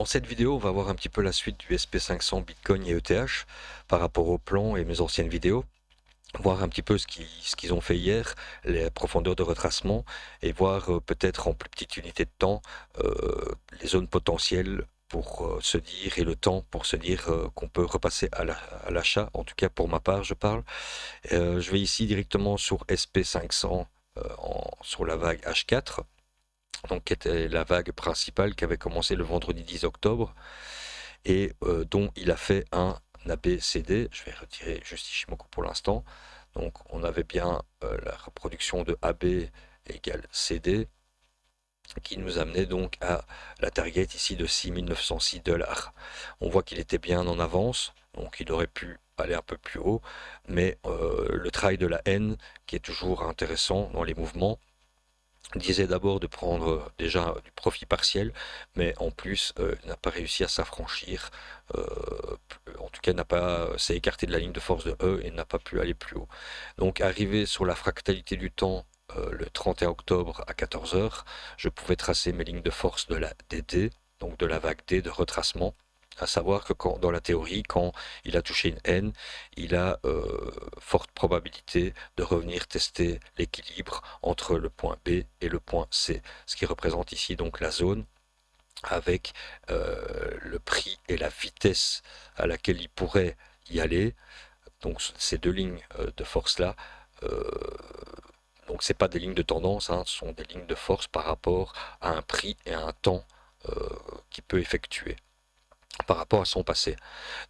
Dans cette vidéo, on va voir un petit peu la suite du SP500 Bitcoin et ETH par rapport au plan et mes anciennes vidéos, voir un petit peu ce qu'ils ont fait hier, les profondeurs de retracement et voir peut-être en plus petite unité de temps les zones potentielles pour se dire et le temps pour se dire qu'on peut repasser à l'achat, en tout cas pour ma part je parle. Je vais ici directement sur SP500 sur la vague H4, donc qui était la vague principale qui avait commencé le vendredi 10 octobre et dont il a fait un ABCD. Je vais retirer juste Ishimoku pour l'instant. Donc on avait bien la reproduction de AB égale CD qui nous amenait donc à la target ici de 6 906 $. On voit qu'il était bien en avance, donc il aurait pu aller un peu plus haut, mais le travail de la N qui est toujours intéressant dans les mouvements disait d'abord de prendre déjà du profit partiel, mais en plus n'a pas réussi à s'affranchir, euh, en tout cas n'a pas s'est écarté de la ligne de force de E et n'a pas pu aller plus haut. Donc arrivé sur la fractalité du temps le 31 octobre à 14 heures, je pouvais tracer mes lignes de force de la DD, donc de la vague D de retracement. À savoir que dans la théorie, quand il a touché une N, il a forte probabilité de revenir tester l'équilibre entre le point B et le point C, ce qui représente ici donc la zone avec le prix et la vitesse à laquelle il pourrait y aller. Donc ces deux lignes de force là, euh, donc c'est pas des lignes de tendance, hein, ce sont des lignes de force par rapport à un prix et à un temps qu'il peut effectuer par rapport à son passé.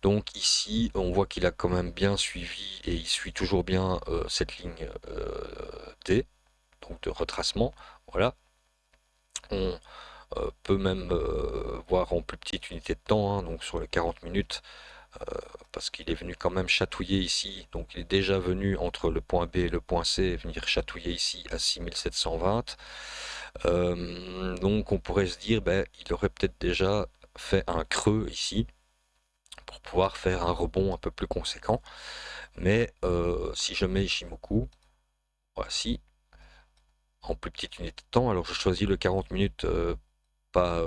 Donc ici, on voit qu'il a quand même bien suivi et il suit toujours bien cette ligne D, donc de retracement. Voilà. On peut même voir en plus petite unité de temps, hein, donc sur les 40 minutes, parce qu'il est venu quand même chatouiller ici. Donc il est déjà venu entre le point B et le point C, venir chatouiller ici à 6720. Donc on pourrait se dire, ben, il aurait peut-être déjà fait un creux ici pour pouvoir faire un rebond un peu plus conséquent. Mais si je mets Ishimoku, voici, en plus petite unité de temps, alors je choisis le 40 minutes pas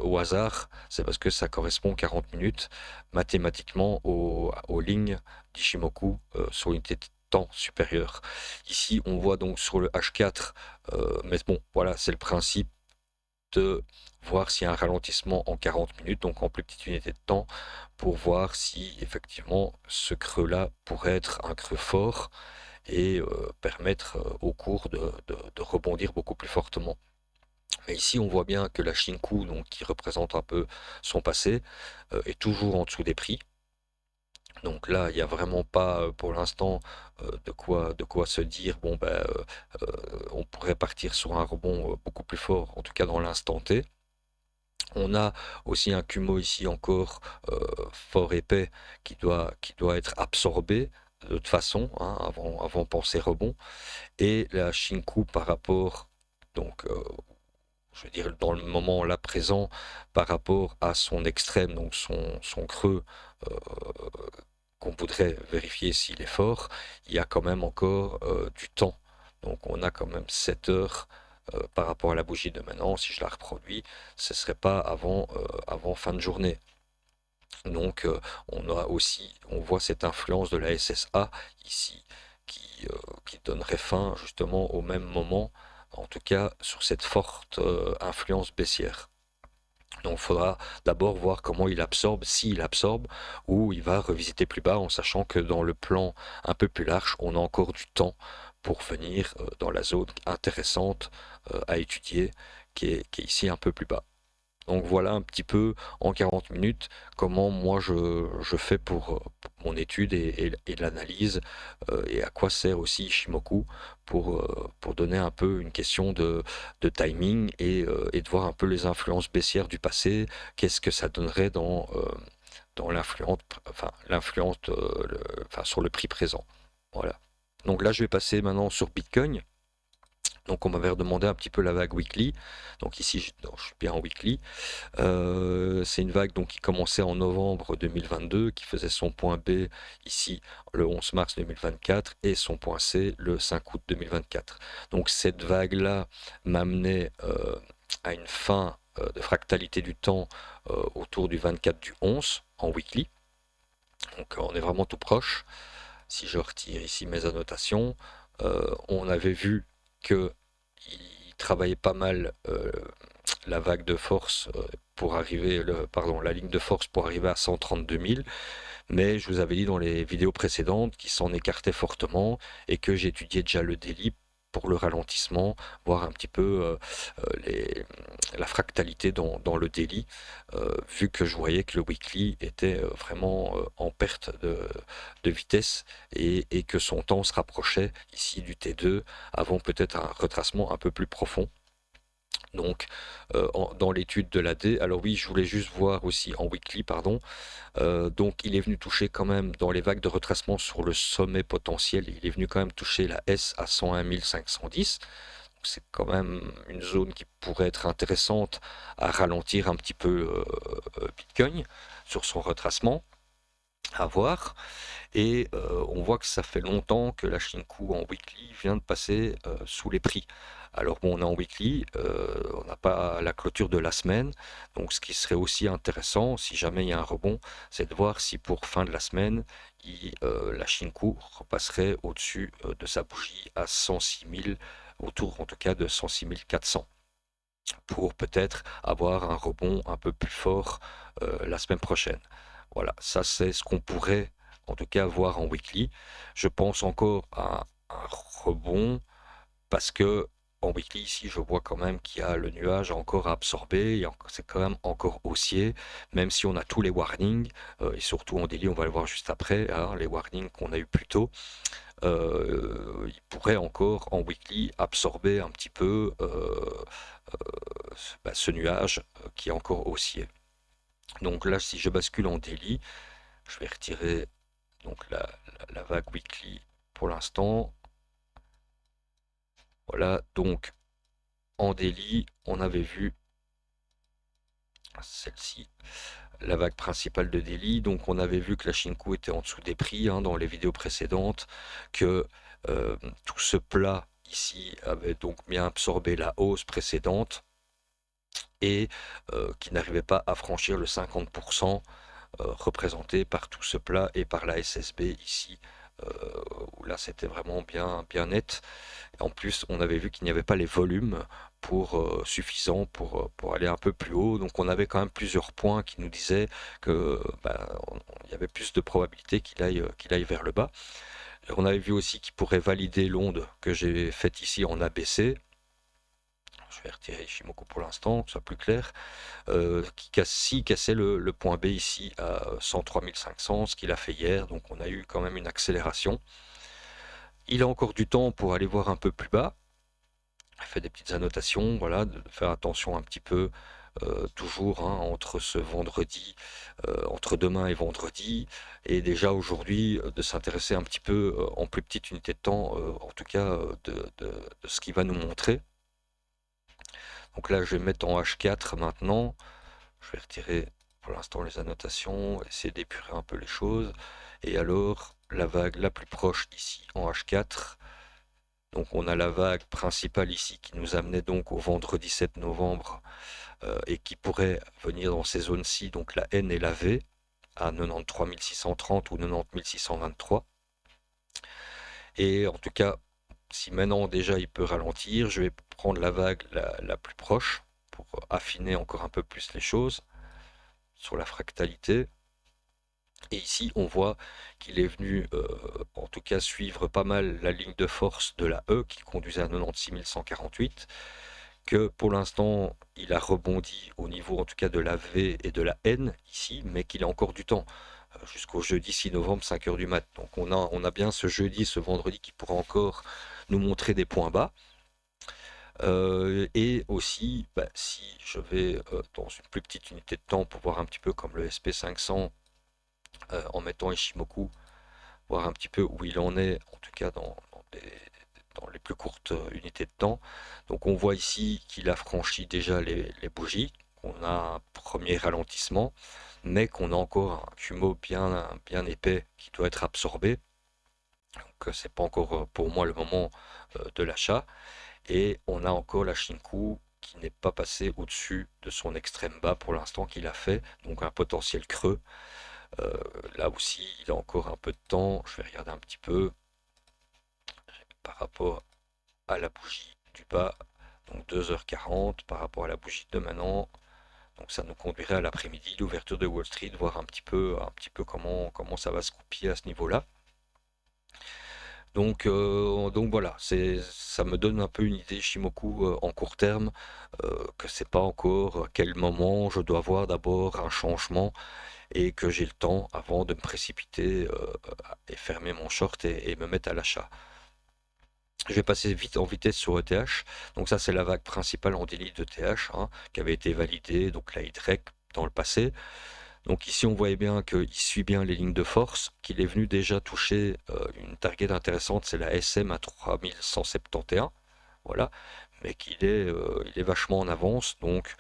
au hasard, c'est parce que ça correspond 40 minutes mathématiquement aux lignes d'Ishimoku sur une unité de temps supérieure. Ici, on voit donc sur le H4, mais bon, voilà, c'est le principe de voir s'il y a un ralentissement en 40 minutes, donc en plus petite unité de temps, pour voir si effectivement ce creux-là pourrait être un creux fort et permettre au cours de rebondir beaucoup plus fortement. Mais ici, on voit bien que la Shinku, donc, qui représente un peu son passé, est toujours en dessous des prix. Donc là, il n'y a vraiment pas pour l'instant de quoi se dire, bon, ben, on pourrait partir sur un rebond beaucoup plus fort, en tout cas dans l'instant T. On a aussi un Kumo ici encore fort épais qui doit être absorbé de toute façon, hein, avant penser rebond. Et la Shinku par rapport, donc je veux dire dans le moment là présent, par rapport à son extrême, donc son creux euh, qu'on voudrait vérifier s'il est fort, il y a quand même encore du temps. Donc on a quand même 7 heures par rapport à la bougie de maintenant. Si je la reproduis, ce ne serait pas avant fin de journée. Donc on voit cette influence de la SSA ici qui donnerait fin justement au même moment, en tout cas sur cette forte influence baissière. Donc il faudra d'abord voir comment il absorbe, s'il absorbe, ou il va revisiter plus bas en sachant que dans le plan un peu plus large, on a encore du temps pour venir dans la zone intéressante à étudier, qui est ici un peu plus bas. Donc voilà un petit peu en 40 minutes comment moi je fais pour mon étude et l'analyse et à quoi sert aussi Ishimoku pour donner un peu une question de timing et de voir un peu les influences baissières du passé, qu'est-ce que ça donnerait dans l'influence enfin, sur le prix présent. Voilà. Donc là je vais passer maintenant sur Bitcoin. Donc on m'avait redemandé un petit peu la vague weekly. Donc ici je suis bien en weekly. C'est une vague donc qui commençait en novembre 2022, qui faisait son point B ici le 11 mars 2024 et son point C le 5 août 2024. Donc cette vague-là m'amenait à une fin de fractalité du temps autour du 24 du 11 en weekly. Donc on est vraiment tout proche. Si je retire ici mes annotations, on avait vu que il travaillait pas mal la vague de force pour arriver, pardon, la ligne de force pour arriver à 132 000, mais je vous avais dit dans les vidéos précédentes qu'il s'en écartait fortement et que j'étudiais déjà le daily pour le ralentissement, voir un petit peu la fractalité dans le daily, vu que je voyais que le weekly était vraiment en perte de vitesse et que son temps se rapprochait ici du T2 avant peut-être un retracement un peu plus profond. Donc, dans l'étude de la D, alors oui, je voulais juste voir aussi en weekly, pardon, donc il est venu toucher quand même dans les vagues de retracement sur le sommet potentiel, il est venu quand même toucher la S à 101 510. C'est quand même une zone qui pourrait être intéressante à ralentir un petit peu Bitcoin sur son retracement, à voir. Et on voit que ça fait longtemps que la Shinku en weekly vient de passer sous les prix. Alors bon, on est en weekly, on n'a pas la clôture de la semaine, donc ce qui serait aussi intéressant, si jamais il y a un rebond, c'est de voir si pour fin de la semaine, la Shinku repasserait au-dessus de sa bougie à 106 000, autour en tout cas de 106 400, pour peut-être avoir un rebond un peu plus fort la semaine prochaine. Voilà, ça c'est ce qu'on pourrait en tout cas voir en weekly. Je pense encore à un rebond parce que en weekly ici je vois quand même qu'il y a le nuage encore à absorber, c'est quand même encore haussier, même si on a tous les warnings, et surtout en daily on va le voir juste après, hein, les warnings qu'on a eu plus tôt, il pourrait encore en weekly absorber un petit peu ce nuage qui est encore haussier. Donc là si je bascule en daily, je vais retirer donc la vague weekly pour l'instant. Voilà, donc en daily, on avait vu celle-ci, la vague principale de daily. Donc on avait vu que la Shinku était en dessous des prix hein, dans les vidéos précédentes, que tout ce plat ici avait donc bien absorbé la hausse précédente et qui n'arrivait pas à franchir le 50% représenté par tout ce plat et par la SSB ici, où là c'était vraiment bien net. En plus, on avait vu qu'il n'y avait pas les volumes suffisants pour aller un peu plus haut. Donc on avait quand même plusieurs points qui nous disaient que il y avait plus de probabilité qu'il aille vers le bas. On avait vu aussi qu'il pourrait valider l'onde que j'ai faite ici en ABC. Je vais retirer Ishimoku pour l'instant, que ce soit plus clair. Qui cassait le point B ici à 103 500, ce qu'il a fait hier. Donc on a eu quand même une accélération. Il a encore du temps pour aller voir un peu plus bas. Il fait des petites annotations, voilà, de faire attention un petit peu toujours hein, entre ce vendredi, entre demain et vendredi, et déjà aujourd'hui de s'intéresser un petit peu en plus petite unité de temps, en tout cas de ce qu'il va nous montrer. Donc là je vais mettre en H4 maintenant, je vais retirer pour l'instant les annotations, essayer d'épurer un peu les choses, et alors la vague la plus proche ici en H4. Donc on a la vague principale ici qui nous amenait donc au vendredi 7 novembre et qui pourrait venir dans ces zones-ci, donc la N et la V, à 93 630 ou 90 623. Et en tout cas, si maintenant déjà il peut ralentir, je vais prendre la vague la plus proche pour affiner encore un peu plus les choses sur la fractalité. Et ici, on voit qu'il est venu, en tout cas, suivre pas mal la ligne de force de la E qui conduisait à 96 148, que pour l'instant, il a rebondi au niveau, en tout cas, de la V et de la N ici, mais qu'il a encore du temps, jusqu'au jeudi 6 novembre, 5 heures du mat. Donc on a bien ce jeudi, ce vendredi qui pourra encore nous montrer des points bas. Et aussi, si je vais dans une plus petite unité de temps pour voir un petit peu comme le SP500, en mettant Ishimoku, voir un petit peu où il en est, en tout cas dans les plus courtes unités de temps. Donc on voit ici qu'il a franchi déjà les bougies, qu'on a un premier ralentissement, mais qu'on a encore un Kumo bien épais qui doit être absorbé. Donc c'est pas encore pour moi le moment de l'achat. Et on a encore la Shinku qui n'est pas passé au-dessus de son extrême bas pour l'instant qu'il a fait, donc un potentiel creux. Là aussi, il a encore un peu de temps. Je vais regarder un petit peu par rapport à la bougie du bas, donc 2h40 par rapport à la bougie de maintenant. Donc ça nous conduirait à l'après-midi, l'ouverture de Wall Street, voir un petit peu comment ça va se goupiller à ce niveau-là. Donc voilà, ça me donne un peu une idée Shimoku en court terme, que c'est pas encore à quel moment je dois voir d'abord un changement et que j'ai le temps avant de me précipiter et fermer mon short et me mettre à l'achat. Je vais passer vite en vitesse sur ETH. Donc ça c'est la vague principale en délit d'ETH qui avait été validée, donc la Y dans le passé. Donc ici on voyait bien qu'il suit bien les lignes de force, qu'il est venu déjà toucher une target intéressante, c'est la SM à 3171, voilà, mais il est vachement en avance, donc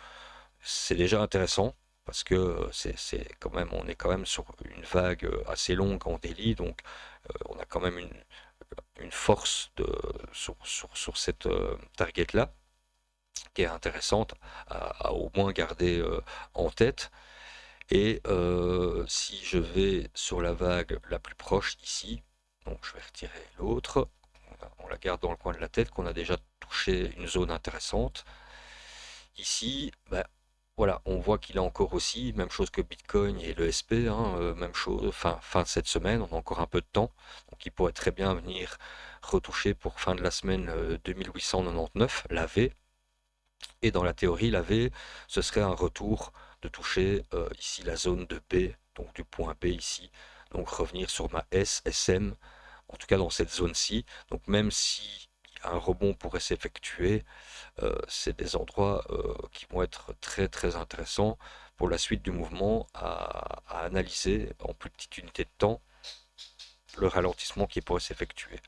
c'est déjà intéressant parce que c'est quand même, on est quand même sur une vague assez longue en daily, donc on a quand même une force sur cette target là qui est intéressante à au moins garder en tête. Et si je vais sur la vague la plus proche ici, donc je vais retirer l'autre, on la garde dans le coin de la tête, qu'on a déjà touché une zone intéressante. Ici, bah, voilà, on voit qu'il a encore aussi, même chose que Bitcoin et le SP, même chose, fin de cette semaine, on a encore un peu de temps, donc il pourrait très bien venir retoucher pour fin de la semaine 2899, la V, et dans la théorie, la V, ce serait un retour de toucher ici la zone de B, donc du point B ici, donc revenir sur ma S, SM, en tout cas dans cette zone-ci. Donc même si un rebond pourrait s'effectuer, c'est des endroits qui vont être très très intéressants pour la suite du mouvement à analyser en plus petite unité de temps le ralentissement qui pourrait s'effectuer.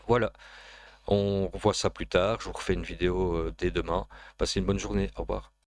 Voilà, on revoit ça plus tard, je vous refais une vidéo dès demain. Passez une bonne journée, au revoir.